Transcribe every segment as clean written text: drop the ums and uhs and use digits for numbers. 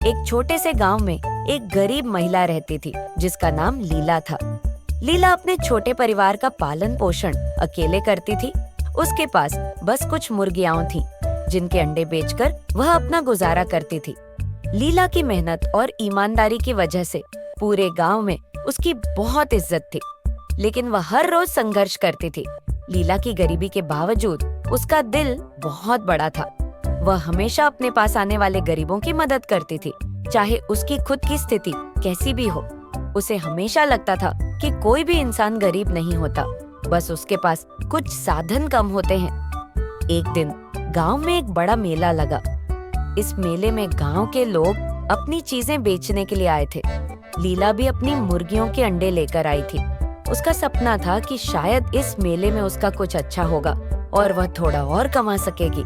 एक छोटे से गांव में एक गरीब महिला रहती थी जिसका नाम लीला था। लीला अपने छोटे परिवार का पालन पोषण अकेले करती थी। उसके पास बस कुछ मुर्गियां थीं, जिनके अंडे बेचकर वह अपना गुजारा करती थी। लीला की मेहनत और ईमानदारी की वजह से पूरे गांव में उसकी बहुत इज्जत थी, लेकिन वह हर रोज संघर्ष करती थी। लीला की गरीबी के बावजूद उसका दिल बहुत बड़ा था। वह हमेशा अपने पास आने वाले गरीबों की मदद करती थी, चाहे उसकी खुद की स्थिति कैसी भी हो। उसे हमेशा लगता था कि कोई भी इंसान गरीब नहीं होता, बस उसके पास कुछ साधन कम होते हैं। एक दिन गांव में एक बड़ा मेला लगा। इस मेले में गांव के लोग अपनी चीजें बेचने के लिए आए थे। लीला भी अपनी मुर्गियों के अंडे लेकर आई थी। उसका सपना था कि शायद इस मेले में उसका कुछ अच्छा होगा और वह थोड़ा और कमा सकेगी।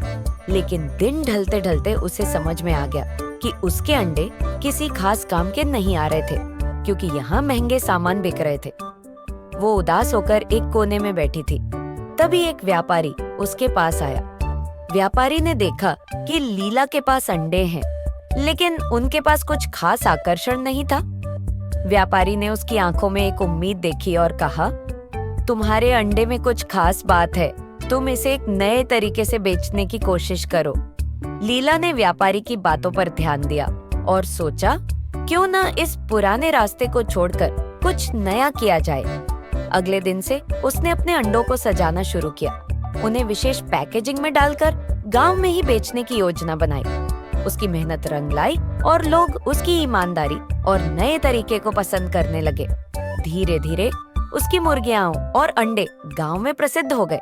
लेकिन दिन ढलते ढलते उसे समझ में आ गया कि उसके अंडे किसी खास काम के नहीं आ रहे थे, क्योंकि यहाँ महंगे सामान बिक रहे थे। वो उदास होकर एक कोने में बैठी थी। तभी एक व्यापारी उसके पास आया। व्यापारी ने देखा कि लीला के पास अंडे हैं, लेकिन उनके पास कुछ खास आकर्षण नहीं था। व्यापारी ने उसकी आंखों में एक उम्मीद देखी और कहा, तुम्हारे अंडे में कुछ खास बात है, तुम इसे एक नए तरीके से बेचने की कोशिश करो। लीला ने व्यापारी की बातों पर ध्यान दिया और सोचा, क्यों ना इस पुराने रास्ते को छोड़कर कुछ नया किया जाए। अगले दिन से उसने अपने अंडों को सजाना शुरू किया। उन्हें विशेष पैकेजिंग में डालकर गांव में ही बेचने की योजना बनाई। उसकी मेहनत रंग लाई और लोग उसकी ईमानदारी और नए तरीके को पसंद करने लगे। धीरे धीरे उसकी मुर्गियां और अंडे गांव में प्रसिद्ध हो गए।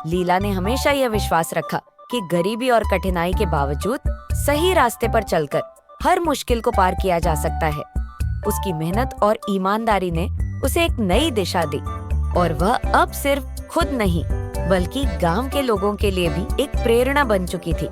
लीला ने हमेशा यह विश्वास रखा कि गरीबी और कठिनाई के बावजूद सही रास्ते पर चलकर हर मुश्किल को पार किया जा सकता है। उसकी मेहनत और ईमानदारी ने उसे एक नई दिशा दी और वह अब सिर्फ खुद नहीं, बल्कि गांव के लोगों के लिए भी एक प्रेरणा बन चुकी थी।